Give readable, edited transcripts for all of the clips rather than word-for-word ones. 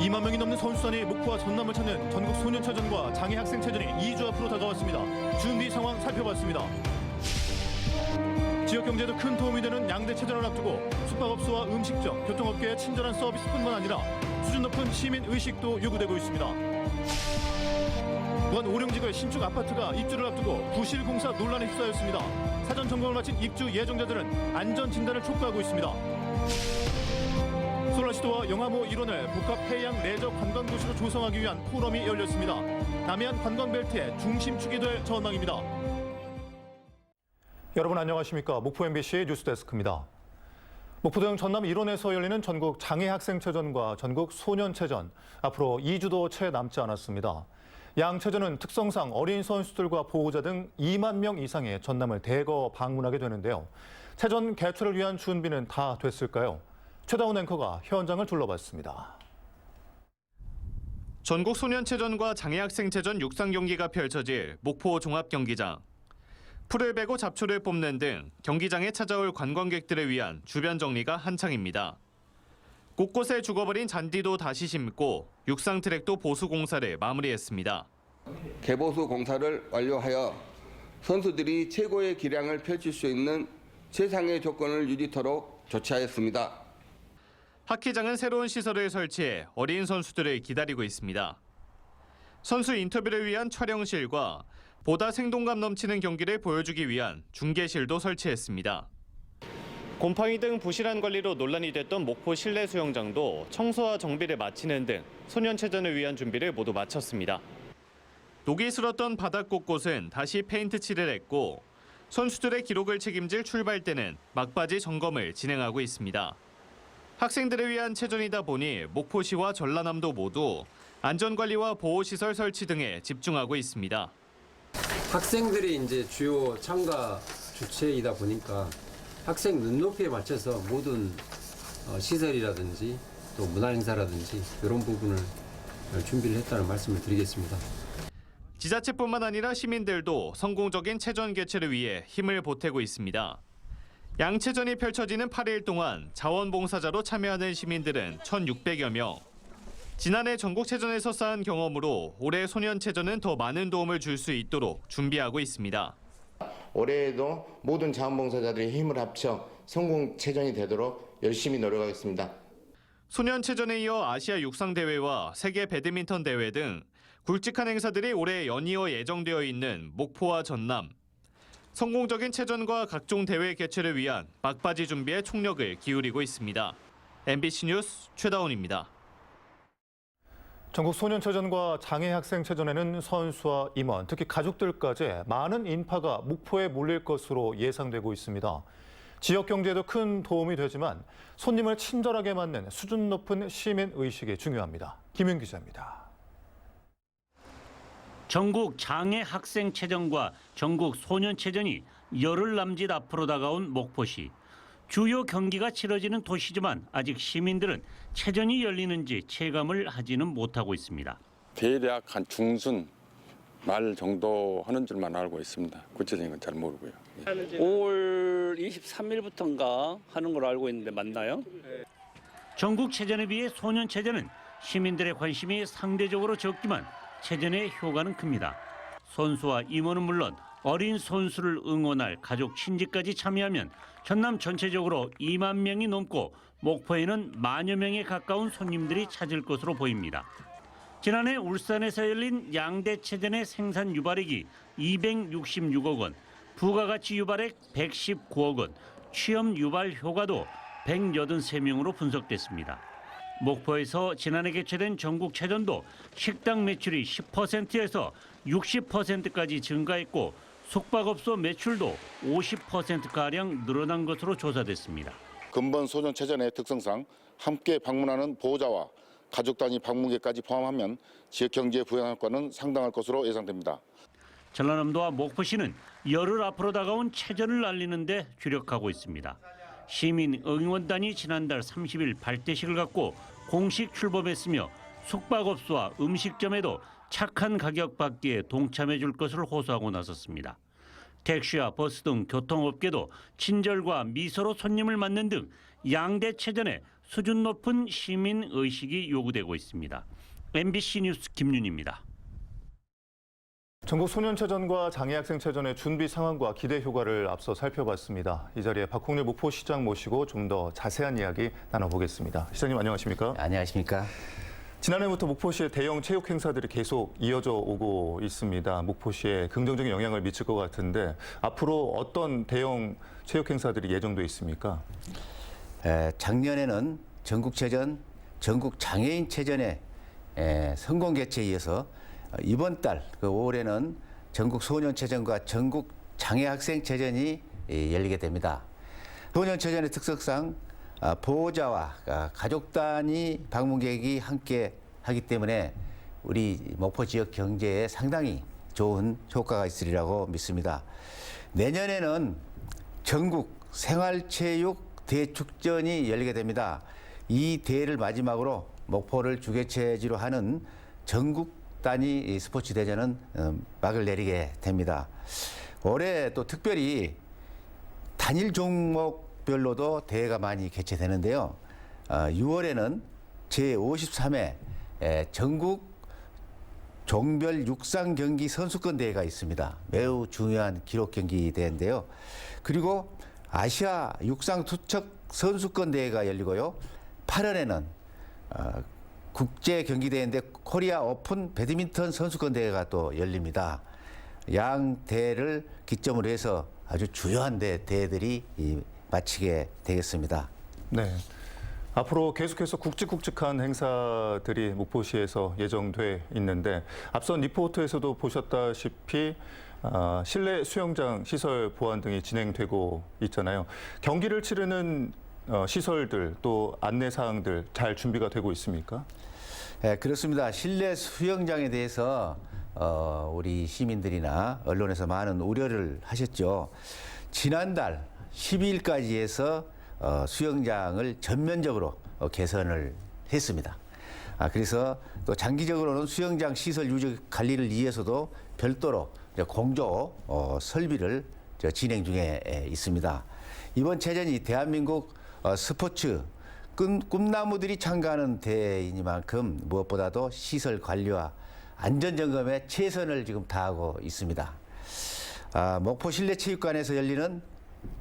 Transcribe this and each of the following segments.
2만 명이 넘는 선수단이 목포와 전남을 찾는 전국 소년체전과 장애학생체전이 2주 앞으로 다가왔습니다. 준비 상황 살펴봤습니다. 지역 경제에도 큰 도움이 되는 양대체전을 앞두고 숙박업소와 음식점, 교통업계의 친절한 서비스뿐만 아니라 수준 높은 시민 의식도 요구되고 있습니다. 또한 오령지구의 신축 아파트가 입주를 앞두고 부실 공사 논란에 휩싸였습니다. 사전 점검을 마친 입주 예정자들은 안전 진단을 촉구하고 있습니다. 솔라시도와 영암호 일원을 복합 해양 레저 관광 도시로 조성하기 위한 포럼이 열렸습니다. 남해안 관광벨트의 중심축이 될 전망입니다. 여러분 안녕하십니까? 목포 MBC 뉴스데스크입니다. 목포동 전남 일원에서 열리는 전국 장애학생체전과 전국 소년체전, 앞으로 2주도 채 남지 않았습니다. 양 체전은 특성상 어린 선수들과 보호자 등 2만 명 이상의 전남을 대거 방문하게 되는데요. 체전 개최를 위한 준비는 다 됐을까요? 최다운 앵커가 현장을 둘러봤습니다. 전국 소년체전과 장애학생체전 육상 경기가 펼쳐질 목포 종합경기장. 풀을 베고 잡초를 뽑는 등 경기장에 찾아올 관광객들을 위한 주변 정리가 한창입니다. 곳곳에 죽어버린 잔디도 다시 심고 육상 트랙도 보수 공사를 마무리했습니다. 개보수 공사를 완료하여 선수들이 최고의 기량을 펼칠 수 있는 최상의 조건을 유지토록 조치하였습니다. 하키장은 새로운 시설을 설치해 어린 선수들을 기다리고 있습니다. 선수 인터뷰를 위한 촬영실과 보다 생동감 넘치는 경기를 보여주기 위한 중계실도 설치했습니다. 곰팡이 등 부실한 관리로 논란이 됐던 목포 실내 수영장도 청소와 정비를 마치는 등 소년체전을 위한 준비를 모두 마쳤습니다. 녹이 슬었던 바닥 곳곳은 다시 페인트 칠을 했고 선수들의 기록을 책임질 출발대는 막바지 점검을 진행하고 있습니다. 학생들을 위한 체전이다 보니 목포시와 전라남도 모두 안전관리와 보호시설 설치 등에 집중하고 있습니다. 학생들이 이제 주요 참가 주체이다 보니까 학생 눈높이에 맞춰서 모든 시설이라든지 또 문화행사라든지 이런 부분을 준비를 했다는 말씀을 드리겠습니다. 지자체뿐만 아니라 시민들도 성공적인 체전 개최를 위해 힘을 보태고 있습니다. 양체전이 펼쳐지는 8일 동안 자원봉사자로 참여하는 시민들은 1,600여 명. 지난해 전국체전에서 쌓은 경험으로 올해 소년체전은 더 많은 도움을 줄 수 있도록 준비하고 있습니다. 올해에도 모든 자원봉사자들의 힘을 합쳐 성공체전이 되도록 열심히 노력하겠습니다. 소년체전에 이어 아시아 육상대회와 세계 배드민턴 대회 등 굵직한 행사들이 올해 연이어 예정되어 있는 목포와 전남. 성공적인 체전과 각종 대회 개최를 위한 막바지 준비에 총력을 기울이고 있습니다. MBC 뉴스 최다운입니다. 전국 소년체전과 장애학생체전에는 선수와 임원, 특히 가족들까지 많은 인파가 목포에 몰릴 것으로 예상되고 있습니다. 지역 경제에도 큰 도움이 되지만 손님을 친절하게 맞는 수준 높은 시민 의식이 중요합니다. 김윤 기자입니다. 전국 장애학생체전과 전국 소년체전이 열흘 남짓 앞으로 다가온 목포시. 주요 경기가 치러지는 도시지만 아직 시민들은 체전이 열리는지 체감을 하지는 못하고 있습니다. 대략 한 중순 말 정도 하는 줄만 알고 있습니다. 구체적인 건 잘 모르고요. 5월 23일부터인가 하는 걸로 알고 있는데 맞나요? 전국 체전에 비해 소년체전은 시민들의 관심이 상대적으로 적지만 체전의 효과는 큽니다. 선수와 임원은 물론 어린 선수를 응원할 가족 친지까지 참여하면 전남 전체적으로 2만 명이 넘고 목포에는 만여 명에 가까운 손님들이 찾을 것으로 보입니다. 지난해 울산에서 열린 양대체전의 생산 유발액이 266억 원, 부가가치 유발액 119억 원, 취업 유발 효과도 183명으로 분석됐습니다. 목포에서 지난해 개최된 전국체전도 식당 매출이 10%에서 60%까지 증가했고 숙박업소 매출도 50%가량 늘어난 것으로 조사됐습니다. 근본 소년체전의 특성상 함께 방문하는 보호자와 가족 단위 방문객까지 포함하면 지역 경제에 부여한 효과는 상당할 것으로 예상됩니다. 전라남도와 목포시는 열흘 앞으로 다가온 체전을 알리는 데 주력하고 있습니다. 시민 응원단이 지난달 30일 발대식을 갖고 공식 출범했으며 숙박업소와 음식점에도 착한 가격 받기에 동참해 줄 것을 호소하고 나섰습니다. 택시와 버스 등 교통업계도 친절과 미소로 손님을 맞는 등 양대체전에 수준 높은 시민 의식이 요구되고 있습니다. MBC 뉴스 김윤입니다. 전국 소년체전과 장애학생체전의 준비 상황과 기대 효과를 앞서 살펴봤습니다. 이 자리에 박홍렬 목포시장 모시고 좀 더 자세한 이야기 나눠보겠습니다. 시장님 안녕하십니까? 안녕하십니까? 지난해부터 목포시의 대형 체육 행사들이 계속 이어져 오고 있습니다. 목포시에 긍정적인 영향을 미칠 것 같은데 앞으로 어떤 대형 체육 행사들이 예정돼 있습니까? 작년에는 전국체전, 전국장애인체전의 성공 개최에 이어서 이번 달 5월에는 전국소년체전과 전국장애학생체전이 열리게 됩니다. 소년체전의 특성상 보호자와 가족 단위 방문객이 함께 하기 때문에 우리 목포 지역 경제에 상당히 좋은 효과가 있으리라고 믿습니다. 내년에는 전국 생활체육 대축전이 열리게 됩니다. 이 대회를 마지막으로 목포를 주개최지로 하는 전국 단위 스포츠 대전은 막을 내리게 됩니다. 올해 또 특별히 단일 종목별로도 대회가 많이 개최되는데요. 6월에는 제53회 전국 종별 육상 경기 선수권 대회가 있습니다. 매우 중요한 기록 경기 대회인데요. 그리고 아시아 육상 투척 선수권 대회가 열리고요. 8월에는 국제 경기 대회인데 코리아 오픈 배드민턴 선수권 대회가 또 열립니다. 양 대회를 기점으로 해서 아주 주요한 대회들이 마치게 되겠습니다. 네. 앞으로 계속해서 굵직굵직한 행사들이 목포시에서 예정돼 있는데 앞선 리포트에서도 보셨다시피 실내 수영장 시설 보완 등이 진행되고 있잖아요. 경기를 치르는 시설들 또 안내 사항들 잘 준비가 되고 있습니까? 네, 그렇습니다. 실내 수영장에 대해서 우리 시민들이나 언론에서 많은 우려를 하셨죠. 지난달 12일까지 해서 수영장을 전면적으로 개선을 했습니다. 그래서 또 장기적으로는 수영장 시설 유지 관리를 위해서도 별도로 공조 설비를 진행 중에 있습니다. 이번 체전이 대한민국 스포츠 꿈나무들이 참가하는 대회이니만큼 무엇보다도 시설 관리와 안전점검에 최선을 지금 다하고 있습니다. 목포 실내체육관에서 열리는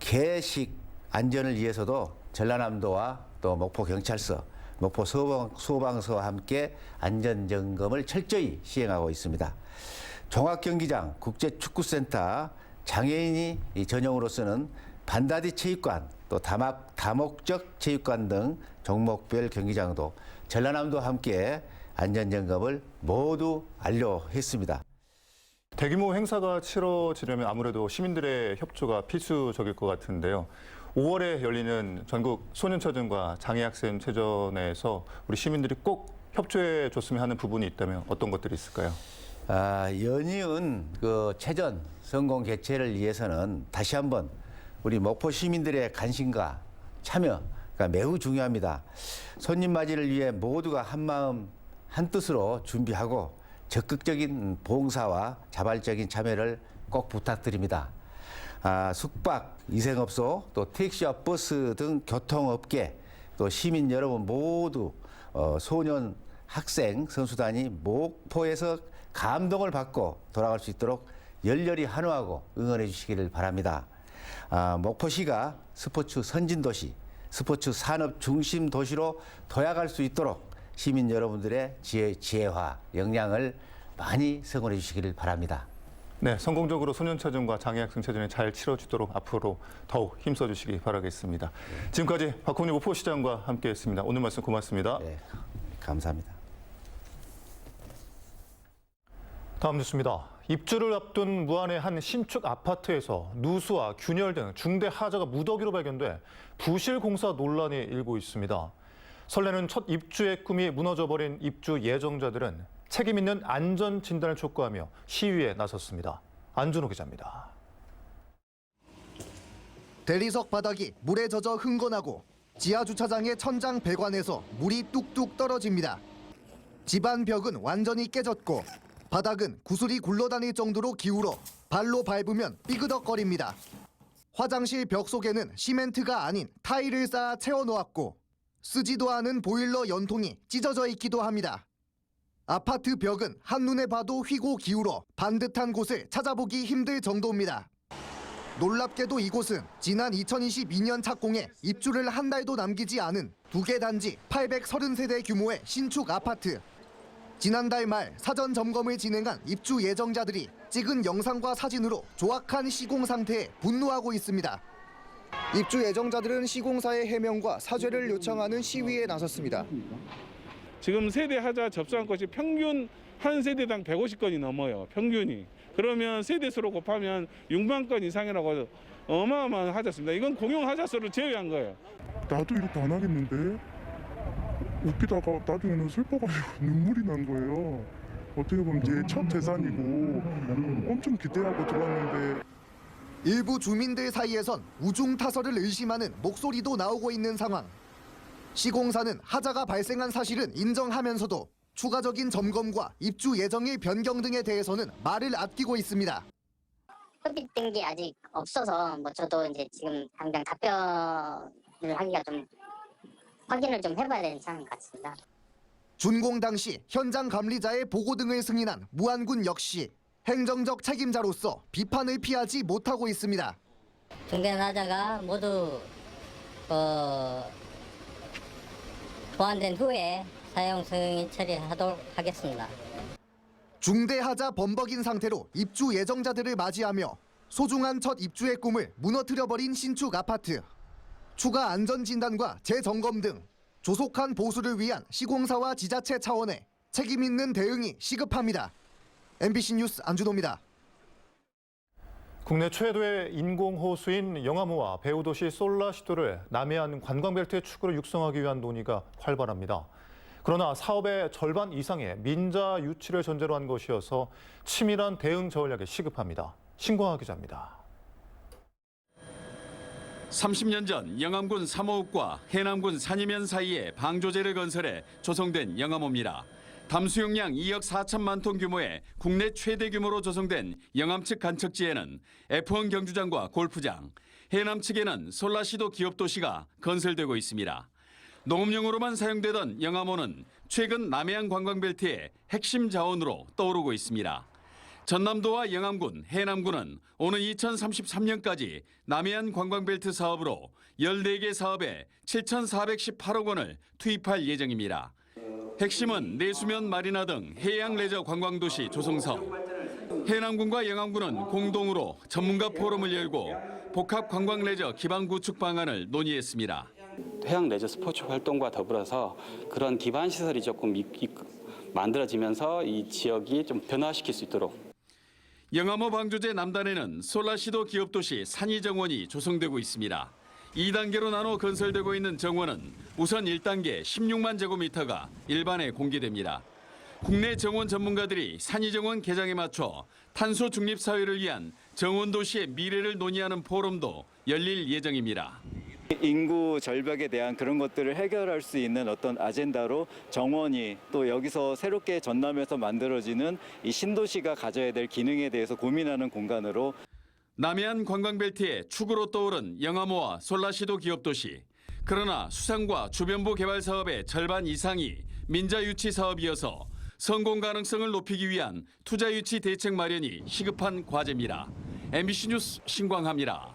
개식 안전을 위해서도 전라남도와 또 목포경찰서, 목포 소방서와 함께 안전점검을 철저히 시행하고 있습니다. 종합경기장, 국제축구센터, 장애인이 전용으로 쓰는 반다디 체육관, 또 다목적 체육관 등 종목별 경기장도 전라남도와 함께 안전점검을 모두 완료했습니다. 대규모 행사가 치러지려면 아무래도 시민들의 협조가 필수적일 것 같은데요. 5월에 열리는 전국 소년체전과 장애학생체전에서 우리 시민들이 꼭 협조해 줬으면 하는 부분이 있다면 어떤 것들이 있을까요? 연이은 그 체전 성공 개최를 위해서는 다시 한번 우리 목포 시민들의 관심과 참여가 매우 중요합니다. 손님 맞이를 위해 모두가 한마음 한뜻으로 준비하고 적극적인 봉사와 자발적인 참여를 꼭 부탁드립니다. 숙박, 위생업소, 또 택시와 버스 등 교통업계, 또 시민 여러분 모두 소년 학생 선수단이 목포에서 감동을 받고 돌아갈 수 있도록 열렬히 환호하고 응원해 주시기를 바랍니다. 목포시가 스포츠 선진도시, 스포츠 산업 중심 도시로 도약할 수 있도록 시민 여러분들의 지혜와 역량을 많이 성원해 주시기를 바랍니다. 네, 성공적으로 소년체전과 장애학생체전이 잘 치러지도록 앞으로 더욱 힘써 주시기 바라겠습니다. 지금까지 박홍렬 목포시장과 함께했습니다. 오늘 말씀 고맙습니다. 네, 감사합니다. 다음 뉴스입니다. 입주를 앞둔 무안의 한 신축 아파트에서 누수와 균열 등 중대 하자가 무더기로 발견돼 부실 공사 논란이 일고 있습니다. 설레는 첫 입주의 꿈이 무너져버린 입주 예정자들은 책임 있는 안전 진단을 촉구하며 시위에 나섰습니다. 안준호 기자입니다. 대리석 바닥이 물에 젖어 흥건하고 지하 주차장의 천장 배관에서 물이 뚝뚝 떨어집니다. 집안 벽은 완전히 깨졌고 바닥은 구슬이 굴러다닐 정도로 기울어 발로 밟으면 삐그덕거립니다. 화장실 벽 속에는 시멘트가 아닌 타일을 쌓아 채워놓았고 쓰지도 않은 보일러 연통이 찢어져 있기도 합니다. 아파트 벽은 한눈에 봐도 휘고 기울어 반듯한 곳을 찾아보기 힘들 정도입니다. 놀랍게도 이곳은 지난 2022년 착공에 입주를 한 달도 남기지 않은 2개 단지 830세대 규모의 신축 아파트. 지난달 말 사전 점검을 진행한 입주 예정자들이 찍은 영상과 사진으로 조악한 시공 상태에 분노하고 있습니다. 입주 예정자들은 시공사의 해명과 사죄를 요청하는 시위에 나섰습니다. 지금 세대 하자 접수한 것이 평균 한 세대당 150건이 넘어요. 평균이. 그러면 세대수로 곱하면 6만 건 이상이라고 어마어마한 하자수입니다. 이건 공용 하자수를 제외한 거예요. 나도 이렇게 안 하겠는데 웃기다가 나중에는 슬퍼가지고 눈물이 난 거예요. 어떻게 보면 제 첫 재산이고 엄청 기대하고 들어왔는데 일부 주민들 사이에선 우중타설을 의심하는 목소리도 나오고 있는 상황. 시공사는 하자가 발생한 사실은 인정하면서도 추가적인 점검과 입주 예정일 변경 등에 대해서는 말을 아끼고 있습니다. 협의된 게 아직 없어서 저도 이제 지금 당장 답변을 하기가 좀 확인을 좀 해봐야 되는 상황 같습니다. 준공 당시 현장 감리자의 보고 등을 승인한 무안군 역시 행정적 책임자로서 비판을 피하지 못하고 있습니다. 중대한 하자가 모두 보완된 후에 사용 승인 처리하도록 하겠습니다. 중대하자 범벅인 상태로 입주 예정자들을 맞이하며 소중한 첫 입주의 꿈을 무너뜨려버린 신축 아파트. 추가 안전진단과 재점검 등 조속한 보수를 위한 시공사와 지자체 차원의 책임 있는 대응이 시급합니다. MBC 뉴스 안준호입니다. 국내 최대의 인공호수인 영암호와 배후도시 솔라시도를 남해안 관광벨트의 축으로 육성하기 위한 논의가 활발합니다. 그러나 사업의 절반 이상의 민자 유치를 전제로 한 것이어서 치밀한 대응 전략이 시급합니다. 신광하 기자입니다. 30년 전 영암군 삼호읍과 해남군 산이면 사이에 방조제를 건설해 조성된 영암호입니다. 담수용량 2억 4천만 톤 규모의 국내 최대 규모로 조성된 영암 측 간척지에는 F1 경주장과 골프장, 해남 측에는 솔라시도 기업도시가 건설되고 있습니다. 농업용으로만 사용되던 영암호는 최근 남해안 관광벨트의 핵심 자원으로 떠오르고 있습니다. 전남도와 영암군, 해남군은 오는 2033년까지 남해안 관광벨트 사업으로 14개 사업에 7,418억 원을 투입할 예정입니다. 핵심은 내수면 마리나 등 해양 레저 관광도시 조성 사업. 해남군과 영암군은 공동으로 전문가 포럼을 열고 복합 관광 레저 기반 구축 방안을 논의했습니다. 해양 레저 스포츠 활동과 더불어서 그런 기반 시설이 조금 만들어지면서 이 지역이 좀 변화시킬 수 있도록. 영암호 방조제 남단에는 솔라시도 기업도시 산이정원이 조성되고 있습니다. 2단계로 나눠 건설되고 있는 정원은 우선 1단계 16만 제곱미터가 일반에 공개됩니다. 국내 정원 전문가들이 산이정원 개장에 맞춰 탄소 중립 사회를 위한 정원도시의 미래를 논의하는 포럼도 열릴 예정입니다. 인구 절벽에 대한 그런 것들을 해결할 수 있는 어떤 아젠다로 정원이 또 여기서 새롭게 전남에서 만들어지는 이 신도시가 가져야 될 기능에 대해서 고민하는 공간으로. 남해안 관광벨트의 축으로 떠오른 영암호와 솔라시도 기업도시. 그러나 수상과 주변부 개발 사업의 절반 이상이 민자 유치 사업이어서 성공 가능성을 높이기 위한 투자 유치 대책 마련이 시급한 과제입니다. MBC 뉴스 신광하입니다.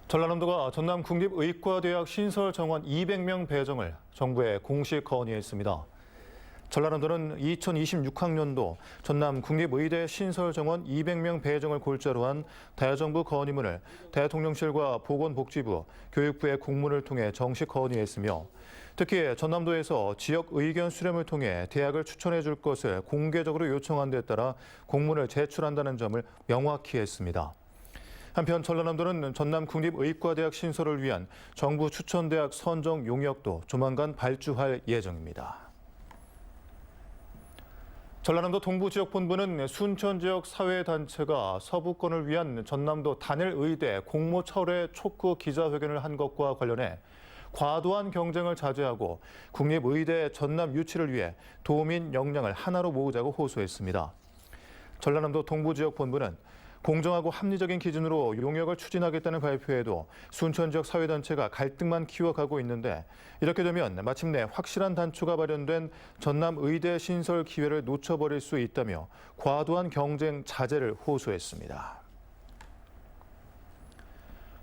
전라남도가 전남 국립의과대학 신설 정원 200명 배정을 정부에 공식 건의했습니다. 전라남도는 2026학년도 전남 국립의대 신설 정원 200명 배정을 골자로 한 대정부 건의문을 대통령실과 보건복지부, 교육부의 공문을 통해 정식 건의했으며 특히 전남도에서 지역 의견 수렴을 통해 대학을 추천해 줄 것을 공개적으로 요청한 데 따라 공문을 제출한다는 점을 명확히 했습니다. 한편 전라남도는 전남 국립의과대학 신설을 위한 정부 추천대학 선정 용역도 조만간 발주할 예정입니다. 전라남도 동부지역본부는 순천 지역 사회단체가 서부권을 위한 전남도 단일의대 공모 철회 촉구 기자회견을 한 것과 관련해 과도한 경쟁을 자제하고 국립의대 전남 유치를 위해 도민 역량을 하나로 모으자고 호소했습니다. 전라남도 동부지역본부는 공정하고 합리적인 기준으로 용역을 추진하겠다는 발표에도 순천 지역 사회단체가 갈등만 키워가고 있는데 이렇게 되면 마침내 확실한 단초가 마련된 전남 의대 신설 기회를 놓쳐버릴 수 있다며 과도한 경쟁 자제를 호소했습니다.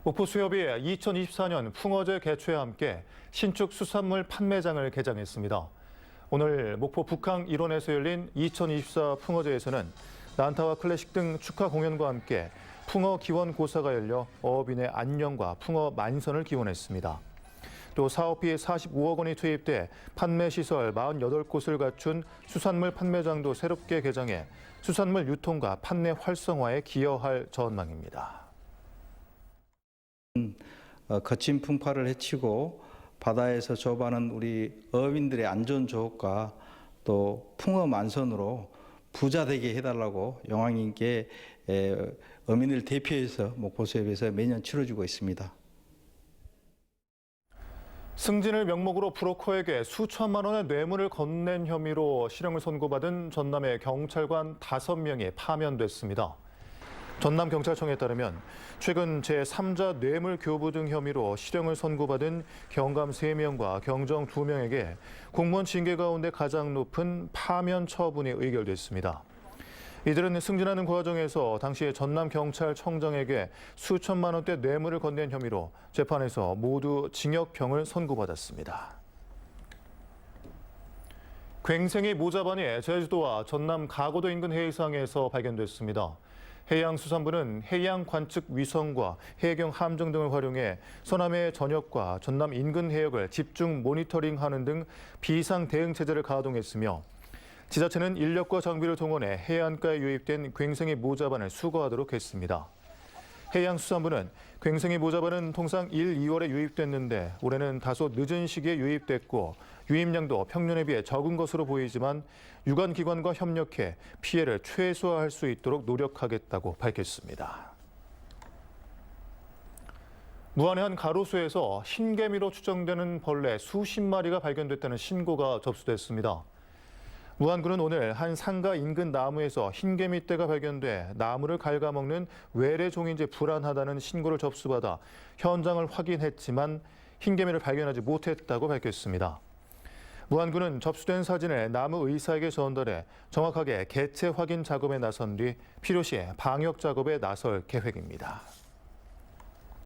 목포 수협이 2024년 풍어제 개최와 함께 신축 수산물 판매장을 개장했습니다. 오늘 목포 북항 일원에서 열린 2024 풍어제에서는 난타와 클래식 등 축하 공연과 함께 풍어 기원 고사가 열려 어업인의 안녕과 풍어 만선을 기원했습니다. 또 사업비 45억 원이 투입돼 판매시설 48곳을 갖춘 수산물 판매장도 새롭게 개장해 수산물 유통과 판매 활성화에 기여할 전망입니다. 거친 풍파를 헤치고 바다에서 조업하는 우리 어민들의 안전 조업과 또 풍어 만선으로 부자 되게 해달라고 영왕님께 어민을 대표해서 목포수협에서 매년 치러주고 있습니다. 승진을 명목으로 브로커에게 수천만 원의 뇌물을 건넨 혐의로 실형을 선고받은 전남의 경찰관 5명이 파면됐습니다. 전남경찰청에 따르면 최근 제3자 뇌물 교부 등 혐의로 실형을 선고받은 경감 3명과 경정 2명에게 공무원 징계 가운데 가장 높은 파면 처분이 의결됐습니다. 이들은 승진하는 과정에서 당시 전남경찰청장에게 수천만 원대 뇌물을 건넨 혐의로 재판에서 모두 징역형을 선고받았습니다. 괭생이 모자반이 제주도와 전남 가고도 인근 해상에서 발견됐습니다. 해양수산부는 해양 관측 위성과 해경 함정 등을 활용해 서남해 전역과 전남 인근 해역을 집중 모니터링하는 등 비상 대응 체제를 가동했으며 지자체는 인력과 장비를 동원해 해안가에 유입된 괭생이 모자반을 수거하도록 했습니다. 해양수산부는 괭생이 모자반은 통상 1, 2월에 유입됐는데 올해는 다소 늦은 시기에 유입됐고 유입량도 평년에 비해 적은 것으로 보이지만 유관기관과 협력해 피해를 최소화할 수 있도록 노력하겠다고 밝혔습니다. 무안의 한 가로수에서 흰개미로 추정되는 벌레 수십 마리가 발견됐다는 신고가 접수됐습니다. 무안군은 오늘 한 상가 인근 나무에서 흰개미 떼가 발견돼 나무를 갉아먹는 외래종인지 불안하다는 신고를 접수받아 현장을 확인했지만 흰개미를 발견하지 못했다고 밝혔습니다. 무안군은 접수된 사진을 나무 의사에게 전달해 정확하게 개체 확인 작업에 나선 뒤 필요시 방역 작업에 나설 계획입니다.